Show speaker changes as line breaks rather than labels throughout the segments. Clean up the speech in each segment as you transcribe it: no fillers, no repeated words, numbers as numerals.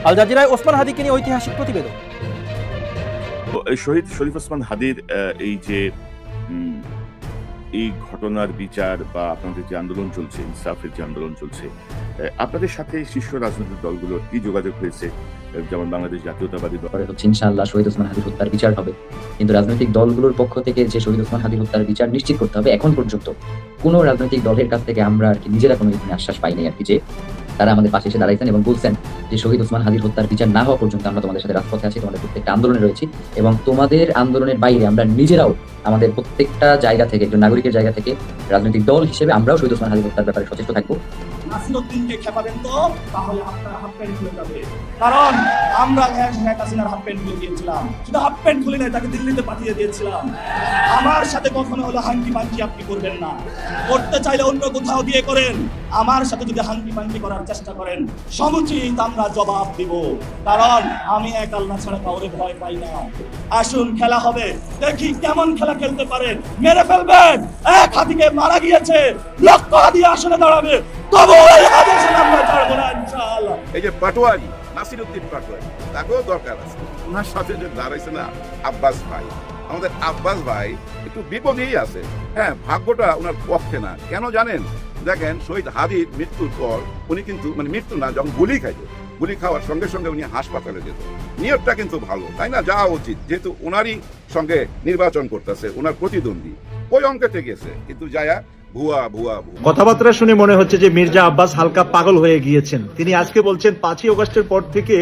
আল জাজিরায় ওসমান হাদিকে নিয়ে ঐতিহাসিক প্রতিবেদন।
শহীদ শরীফ ওসমান হাদির এই যে এই ঘটনার বিচার বা আপনাদের যে আন্দোলন চলছে, ইনসাফের যে আন্দোলন চলছে, আপনাদের সাথে শীর্ষ রাজনৈতিক দলগুলোর কি যোগাযোগ হয়েছে? যেমন বাংলাদেশ জাতীয়তাবাদী দল
হচ্ছে ইনশাআল্লাহ শহীদ ওসমান হাদির হত্যার বিচার হবে, কিন্তু রাজনৈতিক দলগুলোর পক্ষ থেকে যে শহীদ ওসমান হাদির হত্যার বিচার নিশ্চিত করতে হবে, এখন পর্যন্ত কোনো রাজনৈতিক দলের কাছ থেকে আমরা আর কি নিজেরা কোনো ধরনের আশ্বাস পাইনি আর কি, যে তারা আমাদের পাশে এসে দাঁড়াইছেন এবং বলছেন যে শহীদ ওসমান হাদির হত্যার বিচার না হওয়া পর্যন্ত আমরা তোমাদের সাথে রাজপথে আছি, তোমাদের প্রত্যেকটা আন্দোলনে রয়েছি এবং তোমাদের আন্দোলনের বাইরে আমরা নিজেরাও আমাদের প্রত্যেকটা জায়গা থেকে, একজন নাগরিকের জায়গা থেকে রাজনৈতিক দল হিসেবে আমরাও শহীদ ওসমান হাদির হত্যার ব্যাপারে সচেষ্ট থাকবো।
নাসিরউদ্দিনকে খেপাবেন তো তাহলে আপনার হাফ প্যান্ট খুলে যাবে, কারণ আমরা শেখ হাসিনার হাফ প্যান্ট খুলে দিয়েছিলাম, শুধু হাফ প্যান্ট খুলে নাই, তাকে দিল্লিতে পাঠিয়ে দিয়েছিলাম। আমার সাথে কখনো হলো হাঙ্কি পাঙ্কি আপনি করবেন না, করতে চাইলে অন্য কোথাও দিয়ে করেন, আমার সাথে যদি হাঙ্কি পাঙ্কি করার চেষ্টা করেন সমুচিত আমরা জবাব দিব, কারণ আমি এক আল্লাহ ছাড়া কাউরে ভয় পাই না। আসুন খেলা হবে, দেখি কেমন খেলা খেলতে পারেন, মেরে ফেলবেন। এক হাতিকে মারা গিয়েছে, লক্ষ হাতি আসলে দাঁড়াবে, তবু এই আদেশ আমরা ছাড়বো না ইনশাআল্লাহ।
এই যে পাটোয়ারি, নাসিরউদ্দিন পাটোয়ারি, তাকেও দরকার আছে। ওনার সাথে যে দাঁড়াইছে না আব্বাস ভাই, আমাদের আব্বাস ভাই একটু বিপদেই আছে। হ্যাঁ, ভাগ্যটা ওনার পক্ষে না। কেন জানেন? দেখেন, শহীদ হাদির মৃত্যুর পর উনি কিন্তু মৃত্যু না, যখন গুলি খাইত, গুলি খাওয়ার সঙ্গে সঙ্গে উনি হাসপাতালে যেত। নিয়তটা কিন্তু ভালো, তাই না? যাওয়া উচিত, যেহেতু ওনারই সঙ্গে নির্বাচন করতেছে, ওনার প্রতিদ্বন্দ্বী ওই অঙ্কেতে গেছে, কিন্তু যায়া ভুয়া ভুয়া ভুয়া
কথাবার্তা শুনে মনে হচ্ছে যে মির্জা আব্বাস হালকা পাগল হয়ে গিয়েছেন। তিনি আজকে বলছেন 5ই আগস্টের পর থেকে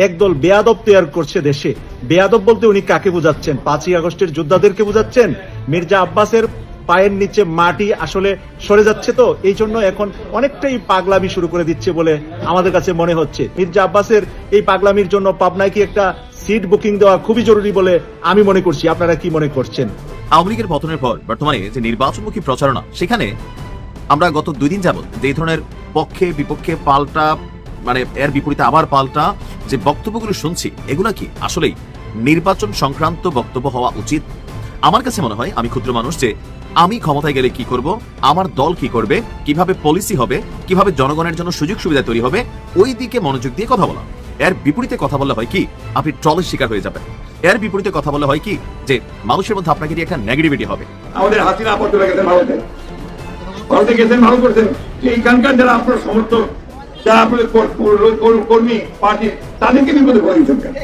একদল বেয়াদব তৈরি করছে দেশে। বেয়াদব বলতে উনি কাকে বোঝাচ্ছেন? 5ই আগস্টের যোদ্ধাদেরকে বোঝাচ্ছেন? মির্জা আব্বাসের পায়ের নিচে মাটি আসলে সরে যাচ্ছে, তো এই জন্য এখন অনেকটাই পাগলামি শুরু করে দিচ্ছে বলে আমাদের কাছে মনে হচ্ছে। মির্জা আব্বাসের এই পাগলামির জন্য পাবনায় কি একটা সিট বুকিং দেওয়া খুবই জরুরি বলে আমি মনে করছি। আপনারা কি মনে করছেন?
আওয়ামী লীগের পতনের পর বর্তমানে যে নির্বাচনমুখী প্রচারণা, সেখানে আমরা গত 2 দিন যাবত যে ধরনের পক্ষে বিপক্ষে পাল্টা, এর বিপরীতে আবার পাল্টা যে বক্তব্যগুলো শুনছি, এগুলা কি আসলেই নির্বাচন সংক্রান্ত বক্তব্য হওয়া উচিত? আমার কাছে মনে হয়, আমি ক্ষুদ্র মানুষ, যে আমি ক্ষমতায় গেলে কি করব, আমার দল কি করবে, কিভাবে পলিসি হবে, কিভাবে জনগণের জন্য সুযোগ সুবিধা তৈরি হবে, ওই দিকে মনোযোগ দিয়ে কথা বলা। এর বিপরীতে কথা বললে হয় কি, আপনি ট্রলের শিকার হয়ে যাবেন। এর বিপরীতে কথা বললে হয় কি, যে মানুষের মধ্যে আপনাকে দিয়ে একটা নেগেটিভিটি হবে।
আমাদের হাসিনা আপত্তি গেছেন ভারতে গেছেন, ভালো করছেন। এইখানকার যারা আপনার সমর্থক, যারা আপনাদের কর্মী পার্টি, তাদেরকে বিপদে পড়েছেন কেন?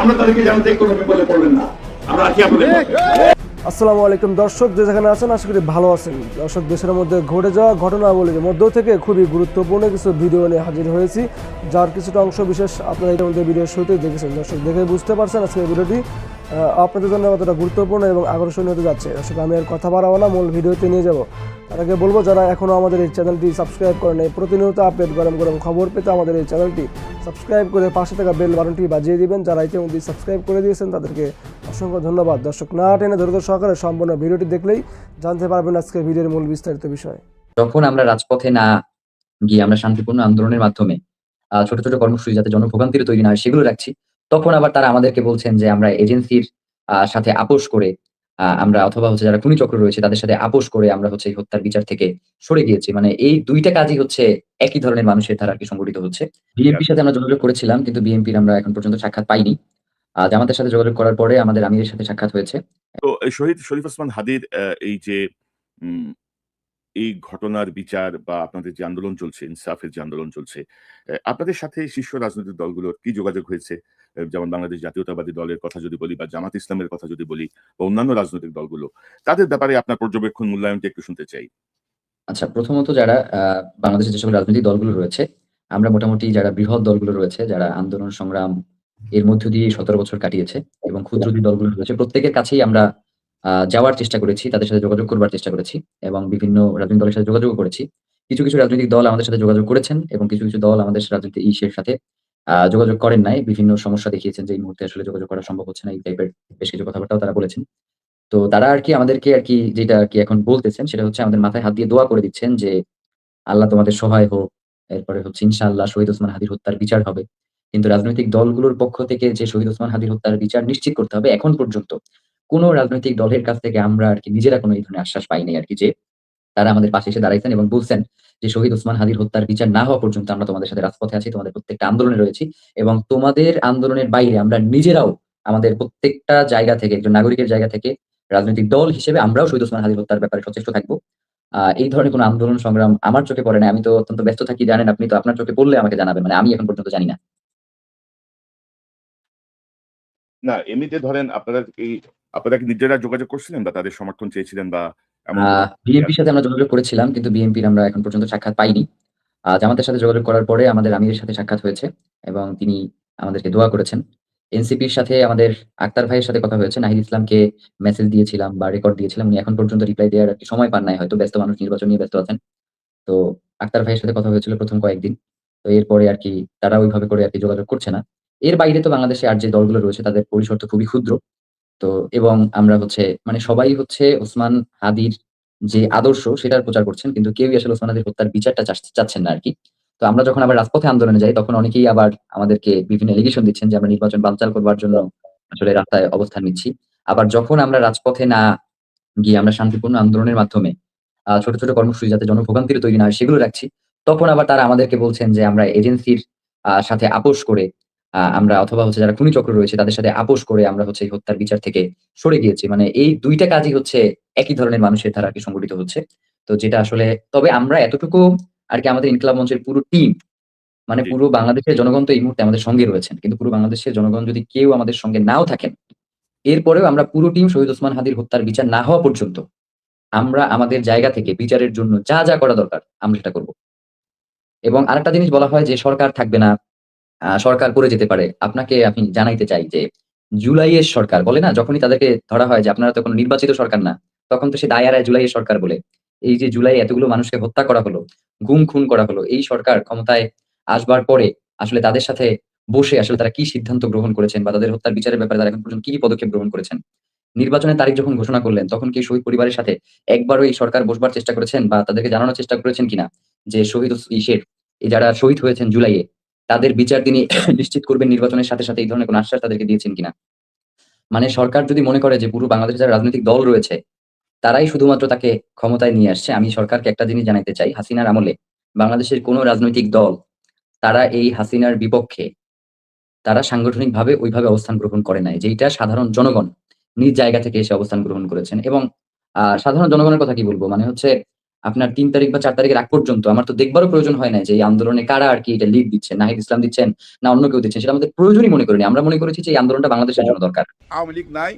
আমরা তাদেরকে জানাতে কোনো বিপদে পড়বেন না, আমরা আছি আপনাদের।
আসসালামু আলাইকুম দর্শক, যে যেখানে আছেন আশা করি ভালো আছেন। দর্শক, দেশের মধ্যে ঘটে যাওয়া ঘটনাবলীর মধ্য থেকে খুবই গুরুত্বপূর্ণ কিছু ভিডিও নিয়ে হাজির হয়েছি, যার কিছুটা অংশ বিশেষ আপনারা ইতিমধ্যে ভিডিওর শুরুতেই দেখেছেন। দর্শক, দেখে বুঝতে পারছেন আজকের ভিডিওটি আপনাদের জন্য কতটা গুরুত্বপূর্ণ এবং আকর্ষণীয় হতে যাচ্ছে। দর্শক, আমি আর কথা বাড়াবো না, মূল ভিডিওতে নিয়ে যাব। তার আগে বলবো, যারা এখনও আমাদের এই চ্যানেলটি সাবস্ক্রাইব করেন, প্রতিনিয়ত আপডেট গরম গরম খবর পেতে আমাদের এই চ্যানেলটি সাবস্ক্রাইব করে পাশে থাকা বেল বাটনটি বাজিয়ে দিবেন। যারা ইতিমধ্যে সাবস্ক্রাইব করে দিয়েছেন তাদেরকে অসংখ্য ধন্যবাদ। দর্শক, না টেনে ধৈর্য সহকারে সম্পূর্ণ ভিডিওটি দেখলেই জানতে পারবেন আজকের ভিডিওর মূল বিস্তারিত বিষয়।
যখন আমরা রাজপথে না গিয়ে আমরা শান্তিপূর্ণ আন্দোলনের মাধ্যমে ছোট ছোট কর্মসূচি যাতে জনভোগান্তির তৈরি না হয় সেগুলো রাখছি, তখন আবার তারা আমাদেরকে বলছেন যে আমরা এজেন্সির সাথে আপোষ করে আমরা, অথবা হচ্ছে যারা খুনি চক্র রয়েছে তাদের সাথে আপোষ করে আমরা হচ্ছে এই হত্যার বিচার থেকে সরে গিয়েছি। মানে এই দুইটা কাজই হচ্ছে একই ধরনের মানুষের দ্বারা আর কি সংগঠিত হচ্ছে। বিএনপির সাথে আমরা যোগাযোগ করেছিলাম, কিন্তু বিএনপির আমরা এখন পর্যন্ত সাক্ষাৎ পাইনি। জামাতের সাথে যোগাযোগ করার পরে আমাদের আমিরের সাথে সাক্ষাৎ হয়েছে।
তো শহীদ শরীফ ওসমান হাদির এই যে এই ঘটনার বিচার বা আপনাদের যে আন্দোলন চলছে, ইনসাফের যে আন্দোলন চলছে, আপনাদের সাথে শীর্ষ রাজনৈতিক দলগুলোর কি যোগাযোগ হয়েছে? যেমন বাংলাদেশ জাতীয়তাবাদী দলের কথা যদি বলি, বা জামাত ইসলামের কথা যদি বলি, বা অন্যান্য রাজনৈতিক দলগুলো, তাদের ব্যাপারে আপনার পর্যবেক্ষণ, মূল্যায়নটা একটু শুনতে চাই।
আচ্ছা, প্রথমত যারা বাংলাদেশের যে সকল রাজনৈতিক দলগুলো রয়েছে, আমরা মোটামুটি যারা বৃহৎ দলগুলো রয়েছে, যারা আন্দোলন সংগ্রাম এর মধ্য দিয়ে 17 বছর কাটিয়েছে, এবং ক্ষুদ্র যে দলগুলো রয়েছে প্রত্যেকের কাছেই আমরা যাওয়ার চেষ্টা করেছি, তাদের সাথে যোগাযোগ করবার চেষ্টা করেছি এবং বিভিন্ন রাজনৈতিক দলের সাথে যোগাযোগ করেছি। কিছু কিছু রাজনৈতিক দল আমাদের সাথে যোগাযোগ করেছেন এবং কিছু কিছু দল আমাদের রাজনৈতিক ইসের সাথে যোগাযোগ করেন নাই। বিভিন্ন সমস্যা দেখিয়েছেন যে এই মুহূর্তে আসলে যোগাযোগ করা সম্ভব হচ্ছে না, এই টাইপের বেশ কিছু কথাবার্তাও তারা বলেছেন। তো তারা আরকি আমাদেরকে আরকি যেটা আরকি এখন বলতেছেন সেটা হচ্ছে আমাদের মাথায় হাত দিয়ে দোয়া করে দিচ্ছেন যে আল্লাহ তোমাদের সহায় হোক। এরপরে হচ্ছে ইনশাআল্লাহ শহীদ ওসমান হাদির হত্যার বিচার হবে। কিন্তু রাজনৈতিক দলগুলোর পক্ষ থেকে যে শহীদ ওসমান হাদির হত্যার বিচার নিশ্চিত করতে হবে, এখন পর্যন্ত কোন রাজনৈতিক দলের কাছ থেকে আমরা আরকি নিজেরা কোনো এই ধরনের আশ্বাস পাইনি আরকি, যে তারা আমাদের পাশে এসে দাঁড়াইছেন এবং বলছেন যে শহীদ ওসমান হাদির হত্যার বিচার না হওয়া পর্যন্ত আমরা তোমাদের সাথে রাজপথে আছি, তোমাদের প্রত্যেকটা আন্দোলনে রয়েছি এবং তোমাদের আন্দোলনের বাইরে আমরা নিজেরাও আমাদের প্রত্যেকটা জায়গা থেকে, একজন নাগরিকের জায়গা থেকে, রাজনৈতিক দল হিসেবে আমরাও শহীদ ওসমান হাদির হত্যার ব্যাপারে সচেষ্ট থাকবো। এই ধরনের কোনো আন্দোলন সংগ্রাম আমার চোখে পড়ে না। আমি তো অত্যন্ত ব্যস্ত থাকি, জানেন আপনি, তো আপনার চোখে পড়লে আমাকে জানাবেন, মানে আমি এখন পর্যন্ত জানি না।
না, এমনিতে ধরেন আপনারা কি নিজেরা যোগাযোগ করছিলেন বা তাদের সমর্থন চেয়েছিলেন বা এমন
বিএনপির সাথে আমরা যোগাযোগ করেছিলাম, কিন্তু বিএনপির আমরা এখন পর্যন্ত সাক্ষাৎ পাইনি। জামাতের সাথে যোগাযোগ করার পরে আমাদের আমিরের সাথে সাক্ষাৎ হয়েছে এবং তিনি আমাদেরকে দোয়া করেছেন। এনসিপির সাথে আমাদের আক্তার ভাইয়ের সাথে কথা হয়েছে। নাহিদ ইসলামকে মেসেজ দিয়েছিলাম বা রেকর্ড দিয়েছিলাম। উনি এখন পর্যন্ত রিপ্লাই দেওয়ার আরকি সময় পান নাই, হয়তো ব্যস্ত মানুষ, নির্বাচন নিয়ে ব্যস্ত আছেন। তো আক্তার ভাইয়ের সাথে কথা হয়েছিল প্রথম কয়েকদিন। তো এরপরে আরকি তারা ওইভাবে করে আরকি যোগাযোগ করছে না। এর বাইরে তো বাংলাদেশে আর যে দলগুলো রয়েছে তাদের পরিসর তো খুবই ক্ষুদ্র। তো এবং আমরা মানে সবাই ওসমান হাদির যে আদর্শ সেটার প্রচার করছেন। কিন্তু কেউই আসলে ওসমান হাদির হত্যার বিচারটা চাচ্ছেন না আরকি। তো আমরা যখন আবার রাজপথে আন্দোলনে যাই তখন অনেকেই আবার আমাদেরকে বিভিন্ন এলিগেশন দিচ্ছেন যে আমরা নির্বাচন বানচাল করবার জন্য আসলে রাস্তায় অবস্থান নিচ্ছি। আবার যখন আমরা রাজপথে না গিয়ে আমরা শান্তিপূর্ণ আন্দোলনের মাধ্যমে ছোট, ছোট কর্মসূচি যাতে জনভোগান্তির তৈরি না হয় সেগুলো রাখছি। তখন আবার তারা আমাদেরকে বলছেন যে আমরা এজেন্সির সাথে আপোস করে আমরা অথবা যারা খুনি চক্র রয়েছে তাদের সাথে আপোস করে আমরা এই হত্যার বিচার থেকে সরে গিয়েছি। মানে এই ২ টা কাজই একই ধরনের মানুষের দ্বারা আরকি সংগঠিত হচ্ছে। তো যেটা আসলে তবে আমরা এতটুকু আরকি আমাদের ইনকিলাব মঞ্চের পুরো টিম, মানে
জি।
পুরো বাংলাদেশের জনগণ তো এই মুহূর্তে আমাদের সঙ্গে রয়েছেন। কিন্তু পুরো বাংলাদেশের জনগণ যদি কেউ আমাদের সঙ্গে নাও থাকেন, এরপরেও আমরা পুরো টিম শহীদ ওসমান হাদির হত্যার বিচার না হওয়া পর্যন্ত আমরা আমাদের জায়গা থেকে বিচারের জন্য যা, যা করা দরকার আমরা সেটা করব। এবং আরেকটা জিনিস বলা হয় যে সরকার থাকবে না, সরকার করে যেতে পারে। আমি জানাইতে চাই যে জুলাইয়ের সরকার বলে না, যখনই তাদেরকে ধরা হয় যে আপনারা তো কোনো নির্বাচিত সরকার না, তখন তো সে দায় এড়ায় জুলাইয়ের সরকার বলে। এই যে জুলাই এতগুলো মানুষকে হত্যা করা হলো, গুম খুন করা হলো, এই সরকার ক্ষমতায় আসবার পরে আসলে তাদের সাথে বসে আসলে তারা কি সিদ্ধান্ত গ্রহণ করেছেন বা তাদের হত্যার বিচারের ব্যাপারে তারা এখন পর্যন্ত কি পদক্ষেপ গ্রহণ করেছেন? নির্বাচনের তারিখ যখন ঘোষণা করলেন তখন কি শহীদ পরিবারের সাথে একবারও এই সরকার বসবার চেষ্টা করেছেন বা তাদেরকে জানানোর চেষ্টা করেছেন কিনা যে যারা শহীদ হয়েছেন জুলাইয়ে তাদের বিচার তিনি নিশ্চিত করবেন নির্বাচনের সাথে, সাথে এই ধরনের কোনো আশ্বাস তাদেরকে দিয়েছেন কিনা? মানে সরকার যদি মনে করে যে পুরো বাংলাদেশে যারা রাজনৈতিক দল রয়েছে তারাই শুধুমাত্র তাকে ক্ষমতায় নিয়ে আসছে, আমি সরকারকে একটা জিনিস জানাইতে চাই, হাসিনার আমলে বাংলাদেশের কোনো রাজনৈতিক দল তারা এই হাসিনার বিপক্ষে তারা সাংগঠনিকভাবে ওইভাবে অবস্থান গ্রহণ করে নাই। যেইটা সাধারণ জনগণ নিজ জায়গা থেকে এসে অবস্থান গ্রহণ করেছেন। এবং সাধারণ জনগণের কথা কি বলবো? মানে আপনার ৩ তারিখ বা ৪ তারিখের আগ পর্যন্ত আমার তো দেখবারও প্রয়োজন হয় নাই যে এই আন্দোলনে কারা আরকি এটা লিড দিচ্ছেন। নাহিদ ইসলাম দিচ্ছেন না অন্য কেউ দিচ্ছেন, সেটা আমাদের প্রয়োজনই মনে করিনি। আমরা মনে করেছি যে এই আন্দোলনটা বাংলাদেশের জন্য দরকার।
আওয়ামী লীগ নাই,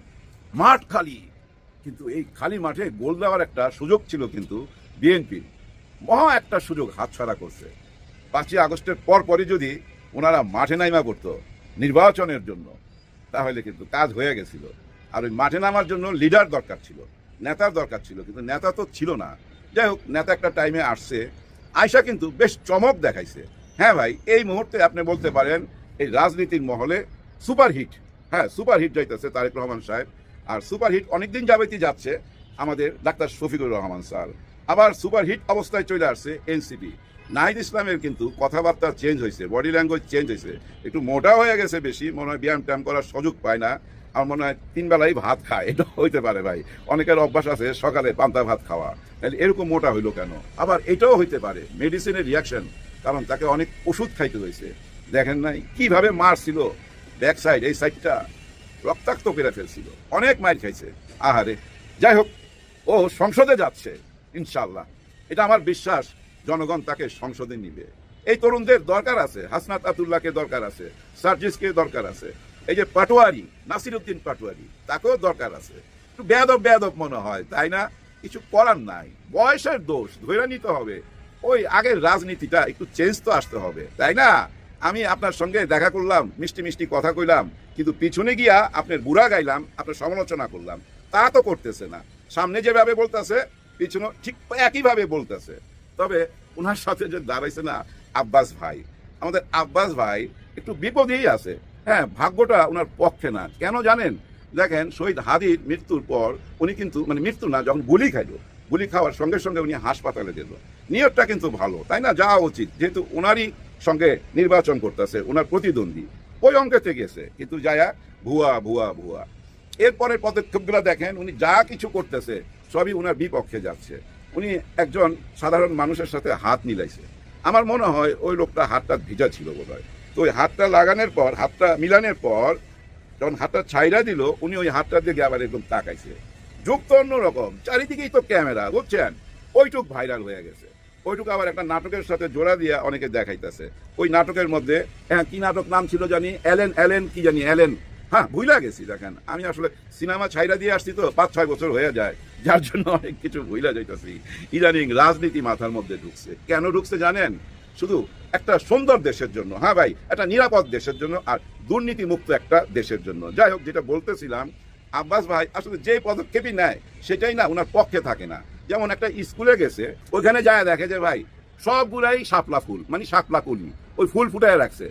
মাঠ খালি, কিন্তু এই খালি মাঠে গোল দেওয়ার একটা সুযোগ ছিল, কিন্তু বিএনপি মহা একটা সুযোগ হাতছাড়া করছে। ৫ই আগস্টের পরপরই যদি ওনারা মাঠে নাইমা করতো নির্বাচনের জন্য, তাহলে কিন্তু কাজ হয়ে গেছিল। আর ওই মাঠে নামার জন্য লিডার দরকার ছিল, নেতার দরকার ছিল, কিন্তু নেতা তো ছিল না। যাই হোক, নেতা একটা টাইমে আসছে, আয়সা কিন্তু বেশ চমক দেখাইছে। হ্যাঁ ভাই, এই মুহূর্তে আপনি বলতে পারেন এই রাজনীতির মহলে সুপারহিট, হ্যাঁ সুপারহিট যাইতেছে তারেক রহমান সাহেব। আর সুপারহিট অনেকদিন যাবেতই যাচ্ছে আমাদের ডাক্তার শফিকুর রহমান স্যার। আবার সুপারহিট অবস্থায় চলে আসছে এনসিপি। নাহিদ ইসলামের কিন্তু কথাবার্তা চেঞ্জ হয়েছে, বডি ল্যাঙ্গুয়েজ চেঞ্জ হয়েছে, একটু মোটা হয়ে গেছে বেশি, মনে হয় ব্যায়াম ট্যায়াম করার সুযোগ পায় না। আমার মনে হয় ৩ বেলাই ভাত খায়, এটা হইতে পারে ভাই। অনেকের অভ্যাস আছে সকালে পান্তা ভাত খাওয়া, তাহলে এরকম মোটা হইলো কেন? আবার এটাও হইতে পারে মেডিসিনের রিয়াকশন, কারণ তাকে অনেক ওষুধ খাইতে হয়েছে। দেখেন নাই কিভাবে মারছিল, ব্যাক সাইড এই সাইডটা রক্তাক্ত করে ফেলছিল, অনেক মার খাইছে। আহারে, যাই হোক, ও সংসদে যাচ্ছে ইনশাল্লাহ, এটা আমার বিশ্বাস। জনগণ তাকে সংসদে নিবে। এই তরুণদের দরকার আছে, হাসনাত আব্দুল্লাহকে দরকার আছে, সার্জিসকে দরকার আছে, এই যে পাটোয়ারি নাসিরউদ্দিন পাটোয়ারি তাকেও দরকার আছে। একটু বেয়াদব মনে হয়, তাই না? কিছু করার নাই, বয়সের দোষ ধরে নিতে হবে। ওই আগের রাজনীতিটা একটু চেঞ্জ তো আসতে হবে, তাই না? আমি আপনার সঙ্গে দেখা করলাম, মিষ্টি মিষ্টি কথা কইলাম, কিন্তু পিছনে গিয়া আপনার বুড়া গাইলাম, আপনার সমালোচনা করলাম, তা তো করতেছে না। সামনে যেভাবে বলতেছে পিছনে ঠিক একইভাবে বলতেছে। তবে ওনার সাথে যে দাঁড়াইছে না আব্বাস ভাই, আমাদের আব্বাস ভাই একটু বিপদেই আছে। হ্যাঁ, ভাগ্যটা ওনার পক্ষে না। কেন জানেন? দেখেন, শহীদ হাদির মৃত্যুর পর উনি কিন্তু, মানে মৃত্যু না, যখন গুলি খাইল, গুলি খাওয়ার সঙ্গে সঙ্গে উনি হাসপাতালে গেল। নিয়তটা কিন্তু ভালো, তাই না? যাওয়া উচিত, যেহেতু ওনারই সঙ্গে নির্বাচন করতেছে ওনার প্রতিদ্বন্দ্বী, ওই অঙ্কেতে গেছে, কিন্তু যায়া ভুয়া ভুয়া ভুয়া। এরপরের পদক্ষেপগুলো দেখেন, উনি যা কিছু করতেছে সবই ওনার বিপক্ষে যাচ্ছে। উনি একজন সাধারণ মানুষের সাথে হাত মিলাইছে। আমার মনে হয় ওই লোকটা হাতটা ভিজা ছিল বোধহয়। তো ওই হাতটা লাগানোর পর, হাতটা মিলানোর পর যখন হাতটা ছাইরা দিল, উনি ওই হাতটার দিকে আবার এরকম তাকাইছে। যুক্ত অন্যরকম, চারিদিকেই তো ক্যামেরা, বুঝছেন? ওইটুক ভাইরাল হয়ে গেছে। ওইটুকু আবার একটা নাটকের সাথে জোড়া দিয়া অনেকে দেখাইতেছে। ওই নাটকের মধ্যে, হ্যাঁ, কি নাটক নাম ছিল জানি, এলেন কি জানি, হ্যাঁ, ভুলে গেছি। দেখেন, আমি আসলে সিনেমা ছাইরা দিয়ে আসছি তো 5-6 বছর হয়ে যায়, যার জন্য অনেক কিছু ভুলে যাইতেছি। ইদানিং রাজনীতি মাথার মধ্যে ঢুকছে। কেন ঢুকছে জানেন? শুধু একটা সুন্দর দেশের জন্য, হ্যাঁ ভাই, একটা নিরাপদ দেশের জন্য, আর দুর্নীতি মুক্ত একটা দেশের জন্য। যাই হোক, যেটা বলতেছিলাম, আব্বাস ভাই আসলে যে পদক্ষেপই নেয় সেটাই না ওনার পক্ষে থাকে না। যেমন একটা স্কুলে গেছে, ওইখানে যায় দেখে যে ভাই সবগুলাই শাপলা ফুল, মানে শাপলা কুলি, ওই ফুল ফুটায় রাখছে।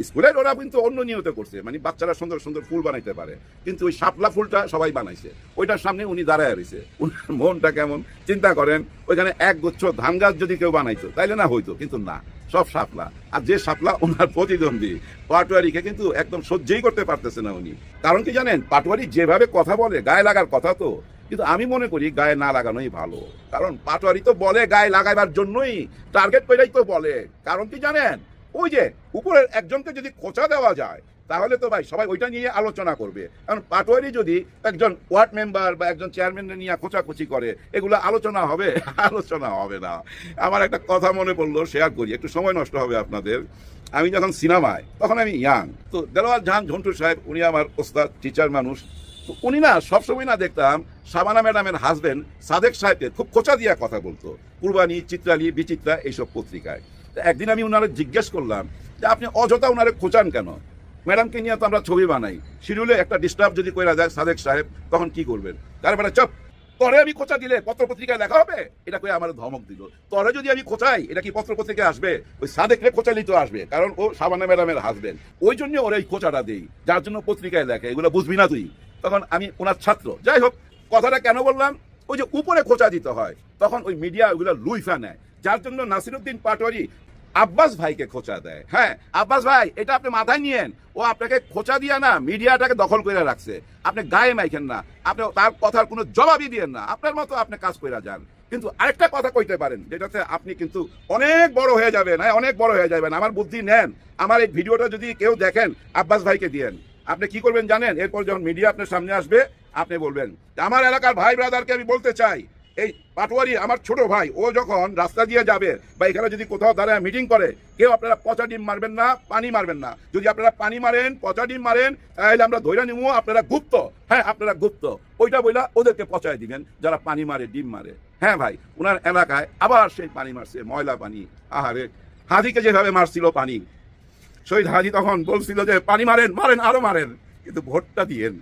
স্কুলের ওরা কিন্তু অন্য নিয়তে করছে, মানে বাচ্চারা সুন্দর সুন্দর ফুল বানাইতে পারে, কিন্তু ওই শাপলা ফুলটা সবাই বানাইছে। ওইটার সামনে উনি দাঁড়ায় রয়েছে। উনার মনটা কেমন চিন্তা করেন। ওইখানে এক গুচ্ছ ধান গাছ যদি কেউ বানাইতো তাইলে না হইতো, কিন্তু না, সব শাপলা। আর যে শাপলা ওনার প্রতিদ্বন্দ্বী পাটোয়ারিকে কিন্তু একদম সহ্যই করতে পারতেছে না উনি। কারণ কি জানেন, পাটোয়ারি যেভাবে কথা বলে, গায়ে লাগার কথা তো, কিন্তু আমি মনে করি গায়ে না লাগানোই ভালো। কারণ পাটোয়ারি তো বলে গায়ে লাগাবার জন্যই, টার্গেট করেই তো বলে। কারণ কি জানেন, ওই যে উপরের একজনকে যদি খোঁচা দেওয়া যায়, তাহলে তো ভাই সবাই ওইটা নিয়ে আলোচনা করবে। কারণ পাটোয়ারি যদি একজন ওয়ার্ড মেম্বার বা একজন চেয়ারম্যান নিয়ে খোঁচাখুচি করে, এগুলো আলোচনা হবে? আলোচনা হবে না। আমার একটা কথা মনে পড়লো, শেয়ার করি, একটু সময় নষ্ট হবে আপনাদের। আমি যখন সিনেমায়, তখন আমি ইয়াং, তো দেলোয়ার জাহান ঝন্টু সাহেব, উনি আমার ওস্তাদ, টিচার মানুষ। তো উনি না সবসময় না দেখতাম শাবানা ম্যাডামের হাজবেন্ড সাদেক সাহেবকে খুব খোঁচা দিয়া কথা বলতো, কুরবানি, চিত্রালী, বিচিত্রা এইসব পত্রিকায়। একদিন আমি উনারে জিজ্ঞেস করলাম যে আপনি অযথা উনারে খোঁচান কেন? ম্যাডামকে নিয়ে তো আমরা ছবি বানাই, শিডিউলে একটা ডিস্টার্ব যদি কইরা যায় সাদেক সাহেব, তখন কি করবেন? তারপরে চপ, তরে আমি খোঁচা দিলে পত্রপত্রিকায় লেখা হবে? এটা কই আমার ধমক দিল। তরে যদি আমি খোঁচাই, এটা কি পত্রপত্রিকায় আসবে? ওই সাদেকরে খোঁচালি তো আসবে, কারণ ও শাবানা ম্যাডামের হাজবেন্ড। ওই জন্য ওরা এই খোঁচাটা দেই, যার জন্য পত্রিকায় লেখে। এগুলো বুঝবি না তুই? তখন আমি ওনার ছাত্র। যাই হোক, কথাটা কেন বললাম, ওই যে উপরে খোঁচা দিতে হয়, তখন ওই মিডিয়া ওইগুলো লুইফা নেয়, যার জন্য নাসিরউদ্দিন পাটোয়ারি আব্বাস ভাইকে খোঁচা দেয়। হ্যাঁ, আব্বাস ভাই, এটা আপনি মাথায় নিয়েন। ও আপনাকে খোঁচা দিয়া না মিডিয়াটাকে দখল করে রাখছে। আপনি গায়ে মাইখেন না, আপনি তার কথার কোনো জবাবই দিয়েন না, আপনার মতো আপনি কাজ করে যান। কিন্তু আরেকটা কথা কইতে পারেন, যেটাতে আপনি কিন্তু অনেক বড় হয়ে যাবেন। হ্যাঁ, অনেক বড় হয়ে যাবেন। আমার বুদ্ধি নেন। আমার এই ভিডিওটা যদি কেউ দেখেন, আব্বাস ভাইকে দিয়েন। আপনি কি করবেন জানেন? এরপর যখন মিডিয়া আপনার সামনে আসবে, আপনি বলবেন, আমার এলাকার ভাই ব্রাদারকে আমি বলতে চাই, এই পাটোয়ারি আমার ছোট ভাই, ও যখন রাস্তা দিয়ে যাবে বা এখানে যদি কোথাও দাঁড়ায় মিটিং করে, কেউ আপনারা পচা ডিম মারবেন না, পানি মারবেন না। যদি আপনারা পানি মারেন, পচা ডিম মারেন, তাহলে আমরা ধৈর্য নিব আপনারা গুপ্ত। হ্যাঁ, আপনারা গুপ্ত, ওইটা বইলা ওদেরকে পচায় দিবেন, যারা পানি মারে, ডিম মারে। হ্যাঁ ভাই, ওনার এলাকায় আবার সেই পানি মারছে, ময়লা পানি। আহারে, হাদিকে যেভাবে মারছিল পানি, শহীদ হাদি তখন বলছিল যে পানি মারেন, মারেন, আরো মারেন, কিন্তু ভোটটা দিয়েন।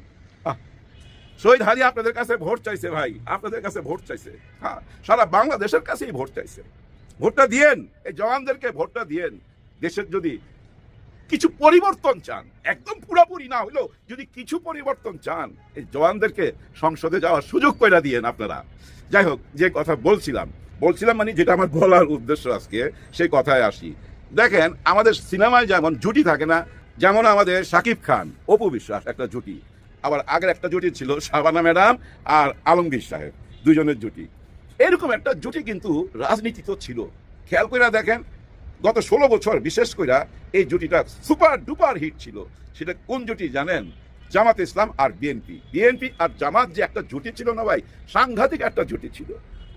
শহীদ হাদি আপনাদের কাছে ভোট চাইছে ভাই, আপনাদের কাছে ভোট চাইছে। হ্যাঁ, সারা বাংলাদেশের কাছেই ভোট চাইছে। ভোটটা দিয়েন, এই জওয়ানদেরকে ভোটটা দিয়েন। দেশের যদি কিছু পরিবর্তন চান, একদম পুরোপুরি না হলেও যদি কিছু পরিবর্তন চান, এই জওয়ানদেরকে সংসদে যাওয়ার সুযোগ করে দিয়েন আপনারা। যাই হোক, যে কথা বলছিলাম মানে যেটা আমার বলার উদ্দেশ্য আজকে, সেই কথায় আসি। দেখেন, আমাদের সিনেমায় যেমন জুটি থাকে না, যেমন আমাদের শাকিব খান, অপু বিশ্বাস একটা জুটি, আবার আগের একটা জুটি ছিল শাবানা ম্যাডাম আর আলমগীর সাহেব, দুজনের জুটি। এরকম একটা জুটি কিন্তু রাজনীতি তো ছিল। খেয়াল করে দেখেন, গত 16 বছর বিশেষ করে এই জুটিটা সুপার ডুপার হিট ছিল। সেটা কোন জুটি জানেন? জামাত ইসলাম আর বিএনপি। বিএনপি আর জামাত যে একটা জুটি ছিল না ভাই, সাংঘাতিক একটা জুটি ছিল।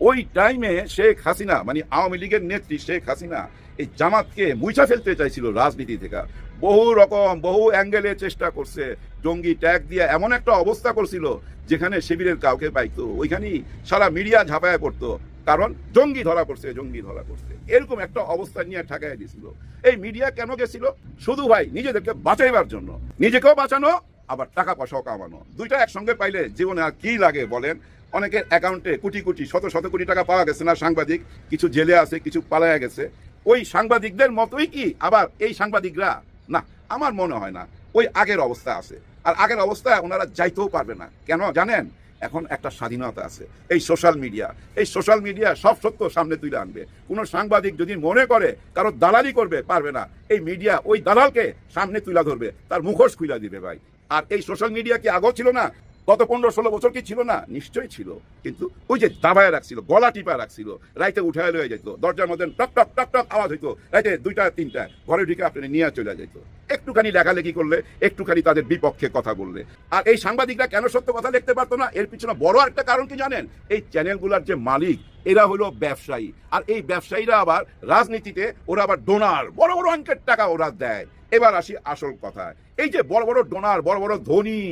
ওই টাইমে শেখ হাসিনা, মানে আওয়ামী লীগের নেত্রী শেখ হাসিনা, এই জামাতকে মুইছা ফেলতে চাইছিল রাজনীতি থেকে। বহু রকম, বহু অ্যাঙ্গেলে চেষ্টা করছে, জঙ্গি ট্যাগ দিয়ে এমন একটা অবস্থা করছিল যেখানে শিবিরের কাউকে পাইতো, ওইখানেই সারা মিডিয়া ঝাঁপায় পড়তো, কারণ জঙ্গি ধরা পড়ছে, জঙ্গি ধরা পড়ছে, এরকম একটা অবস্থা নিয়ে ঠেকাই দিয়েছিল। এই মিডিয়া কেন গেছিল? শুধু ভাই নিজেদেরকে বাঁচাইবার জন্য, নিজেকেও বাঁচানো, আবার টাকা পয়সাও কামানো। দুইটা একসঙ্গে পাইলে জীবনে আর কি লাগে বলেন? অনেকের অ্যাকাউন্টে কোটি কোটি, শত শত কোটি টাকা পাওয়া গেছে না সাংবাদিক, কিছু জেলে আছে, কিছু পালায়া গেছে। ওই সাংবাদিকদের মতোই কি আবার এই সাংবাদিকরা? না, আমার মনে হয় না। ওই আগের অবস্থা আছে, আর আগের অবস্থায় ওনারা যাইতেও পারবে না। কেন জানেন? এখন একটা স্বাধীনতা আছে, এই সোশ্যাল মিডিয়া। এই সোশ্যাল মিডিয়া সব সত্য সামনে তুলে আনবে। কোনো সাংবাদিক যদি মনে করে কারো দালালি করবে, পারবে না। এই মিডিয়া ওই দালালকে সামনে তুলে ধরবে, তার মুখোশ খুলে দিবে ভাই। আর এই সোশ্যাল মিডিয়া কি আগেও ছিল না? গত 15-16 বছর কি ছিল না? নিশ্চয়ই ছিল। কিন্তু ওই যে দাবায় রাখছিল, গলা টিপা রাখছিল, রাইতে উঠায় লয়ে যেত, দরজার মধ্যে টক টক টক টক আওয়াজ হইতো, রাইতে 2টা 3টা ঘরে ঢুকে আপনি নিয়ে চলে যেত। একটুখানি লেখালেখি করলে, একটুখানি তাদের বিপক্ষে কথা বললে। আর এই সাংবাদিকরা কেন সত্য কথা লিখতে পারতো না? এর পিছনে বড় একটা কারণ কি জানেন? এই চ্যানেলগুলোর যে মালিক, এরা হলো ব্যবসায়ী। আর এই ব্যবসায়ীরা আবার রাজনীতিতে ওরা আবার ডোনার, বড় বড় অঙ্কের টাকা ওরা দেয়। এবার আসি আসল কথা। এই যে বড় বড় ডোনার, বড় বড় ধনী,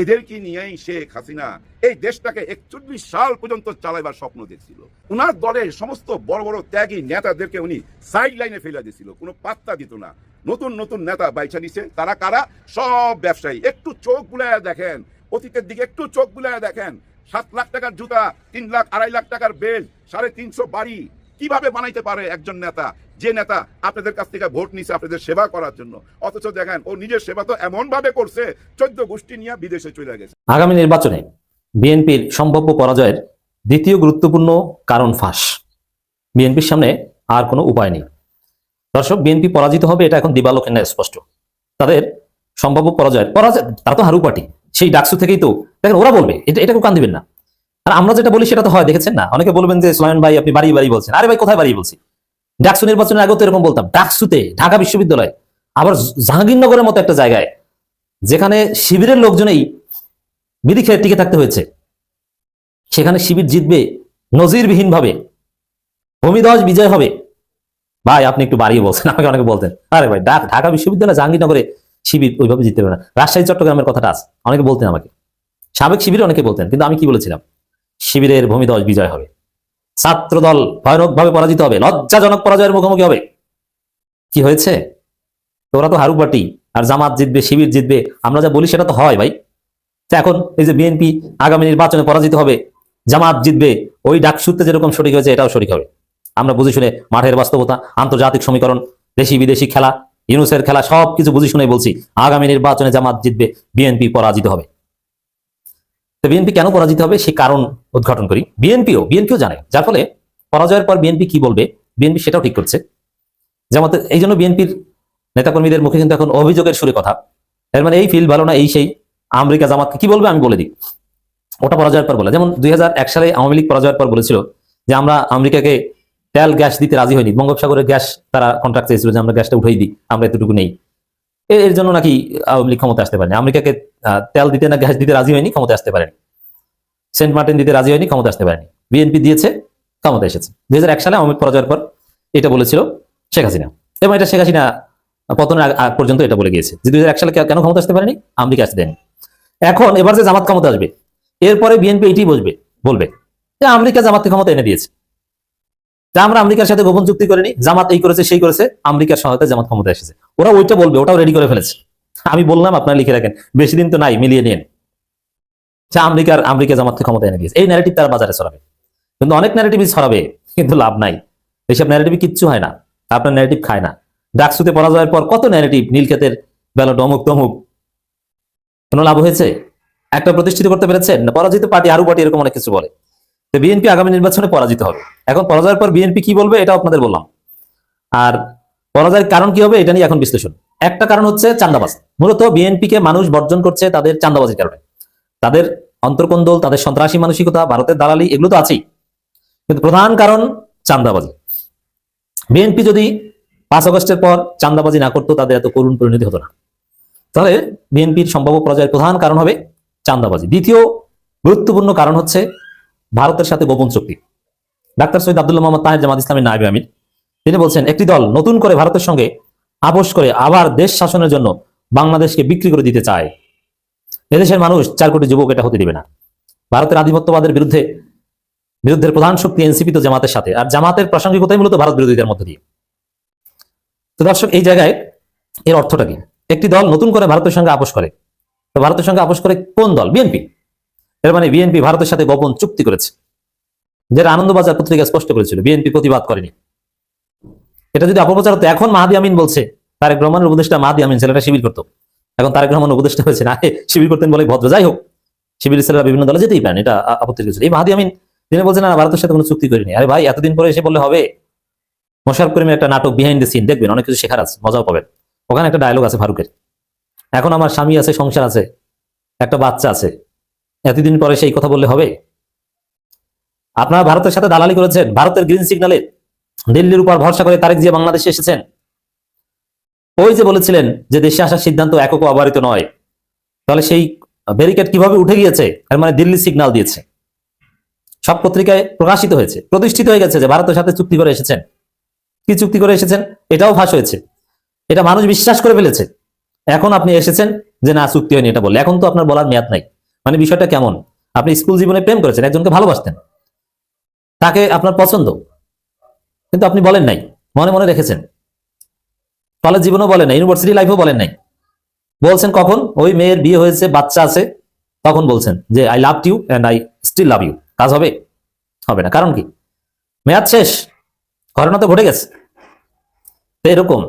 এদেরকে নিয়েই শেখ হাসিনা এই দেশটাকে 41 সাল পর্যন্ত চালাইবার স্বপ্ন দেখছিল। উনার দলের সমস্ত বড় বড় ত্যাগী নেতাদেরকে উনি সাইড লাইনে ফেলে দিয়েছিল, কোনো পাত্তা দিত না। নতুন নতুন নেতা বাইছা নিছে, তারা কারা? সব ব্যবসায়ী। একটু চোখ বুলায় দেখেন, অতীতের দিকে একটু চোখ বুলায় দেখেন। 7 লাখ টাকার জুতা, 3 লাখ 2.5 লাখ টাকার বেল্ট, 350 বাড়ি কিভাবে বানাইতে পারে একজন নেতা? যে নেতা আপনাদের কাছ থেকে ভোট নিছে আপনাদের সেবা করার জন্য, অথচ দেখেন ও নিজের সেবা তো এমন ভাবে করছে 14 গোষ্ঠী নিয়ে বিদেশে চলে গেছে।
আগামী নির্বাচনে বিএনপির সম্ভাব্য পরাজয়ের দ্বিতীয় গুরুত্বপূর্ণ কারণ ফাঁস। বিএনপির সামনে আর কোনো উপায় নেই। দর্শক, বিএনপি পরাজিত হবে এটা এখন দিবালোকে না স্পষ্ট। তাদের সম্ভাব্য পরাজয়, তারা তো হারু পার্টি, সেই ডাকসু থেকেই তো দেখেন ওরা বলবে, এটা কান দিবেন না। আর আমরা যেটা বলি সেটা তো হয়, দেখেছেন না? অনেকে বলবেন যে সুলাইমান ভাই আপনি বাড়ি বাড়ি বলছেন। আরে ভাই, কোথায় বাড়ি বলছি? ডাকসু নির্বাচনের আগেও তো এরকম বলতাম। ডাকসুতে, ঢাকা বিশ্ববিদ্যালয়, আবার জাহাঙ্গীরনগরের মতো একটা জায়গায় যেখানে শিবিরের লোকজনেই বিধি খেয়ে টিকে থাকতে হয়েছে, সেখানে শিবির জিতবে নজিরবিহীন ভাবে, ভূমিধ্বস বিজয় হবে। ভাই আপনি একটু বাড়িয়ে বলছেন, আমাকে অনেকে বলতেন আরে ভাই ঢাকা বিশ্ববিদ্যালয় জাহাঙ্গীরনগরে শিবির ওইভাবে জিততে পারে না। রাজশাহী চট্টগ্রামের কথাটা আছে, অনেকে বলতেন আমাকে, সাবেক শিবিরে অনেকে বলতেন। কিন্তু আমি কি বলেছিলাম? শিবিরের ভূমিধ্বস বিজয় হবে, ছাত্র দল ভয়ানক ভাবে পরাজিত হবে, লজ্জাজনক পরাজয়ের মুখোমুখি হবে। কি হয়েছে? তোরা তো হারু পার্টি, আর জামাত জিতবে, শিবির জিতবে, আমরা যা বলি সেটা তো হয় ভাই। এখন এই যে বিএনপি আগামী নির্বাচনে পরাজিত হবে, জামাত জিতবে, ওই ডাকসুতে যেরকম শরিক হয়েছে এটাও শরিক হবে। আমরা বুঝে শুনে মাঠের বাস্তবতা, আন্তর্জাতিক সমীকরণ, দেশি বিদেশি খেলা, ইউনুসের খেলা, সবকিছু বুঝে শুনে বলছি আগামী নির্বাচনে জামাত জিতবে, বিএনপি পরাজিত হবে। তো বিএনপি কেন পরাজিত হবে সেই কারণ উদ্ঘাটন করি। বিএনপিও জানে, যার ফলে পরাজয়ের পর বিএনপি কি বলবে বিএনপি সেটাও ঠিক করছে। যেমন এই জন্য বিএনপির নেতাকর্মীদের মুখে কিন্তু এখন অভিযোগের সুরে কথা। এর মানে এই ফিল ভালো না, এই সেই। আমেরিকা জামাতকে কি বলবে আমি বলে দিই, ওটা পরাজয়ের পর বলে। যেমন 2001 সালে আওয়ামী লীগ পরাজয়ের পর বলেছিল যে আমরা আমেরিকাকে তেল গ্যাস দিতে রাজি হয়নি, বঙ্গোপসাগরের গ্যাস তারা কন্ট্রাক্ট চেয়েছিল যে আমরা গ্যাসটা উঠাই দিই, আমরা এতটুকু নেই। এর জন্য নাকি আওয়ামী লীগ ক্ষমতা আসতে পারেনি। আমেরিকাকে তেল দিতে না গ্যাস দিতে রাজি হয়নি, ক্ষমতা আসতে পারেনি। সেন্ট মার্টিন দিতে রাজি হয়নি, ক্ষমতা আসতে পারেনি। বিএনপি দিয়েছে, ক্ষমতা এসেছে। 2001 সালে আওয়ামী লীগ পরাজয়ের পর এটা বলেছিল শেখ হাসিনা, এবং এটা শেখ হাসিনা পতনের আগ পর্যন্ত এটা বলে গিয়েছে যে 2001 সালে কেন ক্ষমতা আসতে পারেনি, আমেরিকা আসতে দেয়নি। এখন এবার যে জামাত ক্ষমতা আসবে, এরপরে বিএনপি এটাই বলবে যে আমেরিকা জামাতকে ক্ষমতা এনে দিয়েছে, যে আমরা আমেরিকার সাথে গোপন চুক্তি করিনি, জামাত এই করেছে সেই করেছে, আমেরিকার সহায়তায় জামাত ক্ষমতা এসেছে। ওরা ওইটা বলবে, ওটাও রেডি করে ফেলেছে। আমি বললাম আপনারা লিখে রাখেন, বেশি দিন তো নাই, মিলিয়ে নিন। আমেরিকা জামাতকে ক্ষমতা এনে দিয়েছে, এই ন্যারেটিভ তারা বাজারে ছড়াবে। কিন্তু অনেক ন্যারেটিভই ছড়াবে, কিন্তু লাভ নাই। এইসব ন্যারেটিভে কিচ্ছু হয় না, আপনার ন্যারেটিভ খায় না। ডাকসুতে পরাজয়ের পর কত ন্যারেটিভ, নীলক্ষেতের ব্যালট অমুক তমুক, কোনো লাভ হয়েছে? একটা প্রতিষ্ঠিত করতে পেরেছেন? পরাজিত পার্টি, হারু পার্টি, এরকম অনেক কিছু বলে। তো বিএনপি আগামী নির্বাচনে পরাজিত হবে। এখন পরাজয়ের পর বিএনপি কি বলবে এটা আপনাদের বললাম। আর পরাজয়ের কারণ কি হবে এটা নিয়ে এখন বিশ্লেষণ। একটা কারণ হচ্ছে চাঁদাবাজ। মূলত বিএনপি কে মানুষ বর্জন করছে তাদের চাঁদাবাজির কারণে। তাদের অন্তর্কোন্দল, তাদের সন্ত্রাসী মানসিকতা, ভারতের দালালি, এগুলো তো আছেই, কিন্তু প্রধান কারণ চাঁদাবাজি। বিএনপি যদি 5 আগস্টের পর চাঁদাবাজি না করতো, তাদের এত করুণ পরিণতি হতো না। তাহলে বিএনপির সম্ভাব্য পরাজয়ের প্রধান কারণ হবে চাঁদাবাজি। দ্বিতীয় গুরুত্বপূর্ণ কারণ হচ্ছে ভারতের সাথে গোপন চুক্তি। ডাক্তার সৈয়দ আব্দুল্লাহ মোহাম্মদ তাহের, জামাত ইসলামীর নায়েবে আমির, তিনি বলছেন একটি দল নতুন করে ভারতের সঙ্গে আপোষ করে আবার দেশ শাসনের জন্য বাংলাদেশকে বিক্রি করে দিতে চায়। এদেশের মানুষ 4 কোটি যুবক এটা হতে দিবে না। ভারতের আধিপত্যবাদের বিরুদ্ধের প্রধান শক্তি এনসিপি তো জামাতের সাথে, আর জামাতের প্রাসঙ্গিকতাই মূলত ভারত বিরোধীদের মধ্য দিয়ে। তো দর্শক, এই জায়গায় এর অর্থটা কি? একটি দল নতুন করে ভারতের সঙ্গে আপোষ করে, তো ভারতের সঙ্গে আপোষ করে কোন দল? বিএনপি। এর মানে বিএনপি ভারতের সাথে গোপন চুক্তি করেছে, যেটা আনন্দবাজার পত্রিকা স্পষ্ট করেছিল, বিএনপি প্রতিবাদ করেনি। এটা যদি অপপ্রচার হতো, এখন মাহাদি আমিন বলছে তারেক রহমানের উপদেষ্টা মাহাদি আমিন ছেলেটা শিবির করতো, এখন তারেক রহমান উপদেষ্টা হয়েছে না, শিবির করতেন বলে ভদ্র। যাই হোক, শিবির ছেলেরা বিভিন্ন দলে যেতেই পারেন, এটা আপত্তি ছিল। এই মাহাদি আমিন তিনি বলছেন না, ভারতের সাথে কোনো চুক্তি করিনি। আরে ভাই, এতদিন পরে এসে বললে হবে? মোশাররফ করিমের একটা নাটক বিহাইন্ড দ্য সিন দেখবেন, অনেক কিছু শেখার আছে, মজাও পাবেন। ওখানে একটা ডায়লগ আছে ফারুকের, এখন আমার স্বামী আছে, সংসার আছে, একটা বাচ্চা আছে, এতদিন পরে সেই কথা বললে হবে? আপনারা ভারতের সাথে দালালি করেছেন, ভারতের গ্রিন সিগন্যালে দিল্লির উপর ভরসা করে তারেক জিয়া বাংলাদেশে এসেছেন। ওই যে বলেছিলেন যে দেশে আসার সিদ্ধান্ত একক ও অবারিত নয়, তাহলে সেই ব্যারিকেড কিভাবে উঠে গিয়েছে? এর মানে দিল্লি সিগন্যাল দিয়েছে, সব পত্রিকায় প্রকাশিত হয়েছে, প্রতিষ্ঠিত হয়ে গেছে যে ভারতের সাথে চুক্তি করে এসেছেন। কি চুক্তি করে এসেছেন এটাও ফাঁস হয়েছে, এটা মানুষ বিশ্বাস করে ফেলেছে। এখন আপনি এসেছেন যে না চুক্তি হয়নি এটা বলে, এখন তো আপনার বলার মেয়াদ নাই। মানে বিষয়টা কেমন? আপনি স্কুল জীবনে প্রেম করেছেন, একজনকে ভালোবাসতেন, তাকে আপনার পছন্দ, কিন্তু আপনি বলেন নাই, মনে মনে রেখেছেন। কলেজ জীবনেও বলেন নাই, ইউনিভার্সিটি লাইফেও বলেন নাই। বলছেন কখন? ওই মেয়ের বিয়ে হয়েছে, বাচ্চা আছে, তখন বলছেন যে I love you and I still love you. কাজ হবে? হবে না। কারণ কি? মেয়াদ শেষ, ঘটনা তো ঘটে গেছে। তো এরকম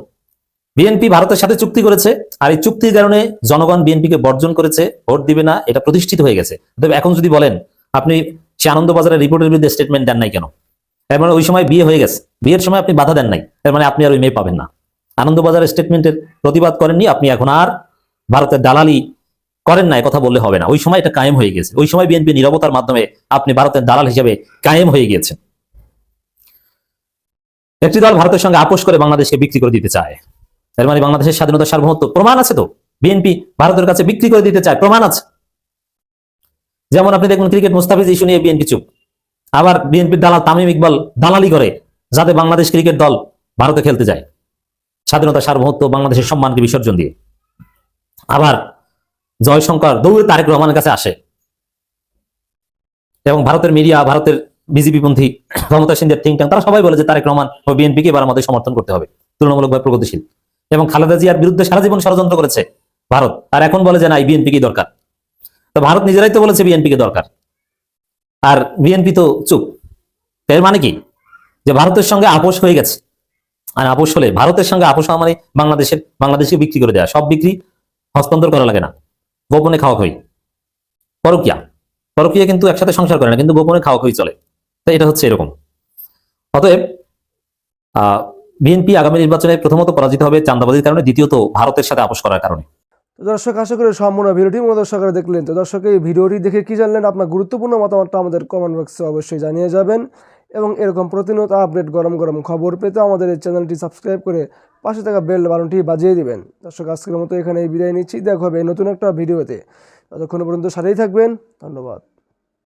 বিএনপি ভারতের সাথে চুক্তি করেছে, আর এই চুক্তির কারণে জনগণ বিএনপিকে বর্জন করেছে, ভোট দিবে না, এটা প্রতিষ্ঠিত হয়ে গেছে। তবে এখন যদি বলেন আপনি সে আনন্দবাজারের রিপোর্টের বিরুদ্ধে স্টেটমেন্ট দেন নাই কেন, এর মানে ওই সময় বিয়ে হয়ে গেছে, বিয়ের সময় আপনি বাধা দেন নাই, এর মানে আপনি আর ওই মেয়ে পাবেন না। আনন্দবাজারের স্টেটমেন্টের প্রতিবাদ করেননি, আপনি এখন আর ভারতের দালালি করেন না, কথা বললে হবে না। ওই সময় এটা কায়েম হয়ে গেছে, ওই সময় বিএনপি নীরবতার মাধ্যমে আপনি ভারতের দালাল হিসেবে কায়েম হয়ে গিয়েছেন। একটি দল ভারতের সঙ্গে আপোষ করে বাংলাদেশকে বিক্রি করে দিতে চায়, এর মানে বাংলাদেশের স্বাধীনতা সার্বভৌমত্ব প্রমাণ আছে তো, বিএনপি ভারতের কাছে বিক্রি করে দিতে চায়, প্রমাণ আছে। যেমন আপনি দেখুন ক্রিকেট মুস্তাফিজ ইস্যু নিয়ে বিএনপি চুপ, আবার বিএনপির দালাল তামিম ইকবাল দালালি করে যাতে বাংলাদেশ ক্রিকেট দল ভারতে খেলতে যায়, স্বাধীনতা সার্বভৌমত্ব বাংলাদেশের সম্মানকে বিসর্জন দিয়ে। আবার জয়শঙ্কর দৌড়ে তারেক রহমানের কাছে আসে, এবং ভারতের মিডিয়া, ভারতের বিজেপি পন্থী ক্ষমতাসীনদের থিঙ্ক ট্যাঙ্ক, তারা সবাই বলে যে তারেক রহমান ও বিএনপিকে এবার আমাদের সমর্থন করতে হবে, তুলনামূলকভাবে প্রগতিশীল। এবং খালেদা জিয়ার বিরুদ্ধে সারা জীবন ষড়যন্ত্র করেছে ভারত, আর এখন বলে যে না বিএনপি কি দরকার। তো ভারত নিজেরাই তো বলেছে বিএনপি কে দরকার, আর বিএনপি তো চুপ। এর মানে কি? যে ভারতের সঙ্গে আপোষ হয়ে গেছে, আর আপোষ হলে ভারতের সঙ্গে আপোষ হওয়া মানে বাংলাদেশকে বিক্রি করে দেওয়া। সব বিক্রি হস্তান্তর করা লাগে না, গোপনে খাওয়া খাই। পরকিয়া কিন্তু একসাথে সংসার করে না, কিন্তু গোপনে খাওয়া খাই চলে। তো এটা হচ্ছে এরকম। অতএব বিএনপি আগামী নির্বাচনে প্রথমত পরাজিত হবে চাঁদাবাজির কারণে, দ্বিতীয়ত ভারতের সাথে আপোষ করার কারণে।
তো দর্শক, আশা করি সম্পূর্ণ ভিডিওটি দর্শক দেখলেন। তো দর্শক, এই ভিডিওটি দেখে কি জানলেন? আপনার গুরুত্বপূর্ণ মতামতটা আমাদের কমেন্ট বক্সে অবশ্যই জানিয়ে যাবেন, এবং এরকম প্রতিনিয়ত আপডেট গরম গরম খবর পেতে আমাদের এই চ্যানেলটি সাবস্ক্রাইব করে পাশে থাকা বেল বাটনটি বাজিয়ে দিবেন। দর্শক, আজকের মতো এখানেই বিদায় নিচ্ছি, দেখা হবে নতুন একটা ভিডিওতে। ততক্ষণ পর্যন্ত সাথেই থাকবেন, ধন্যবাদ।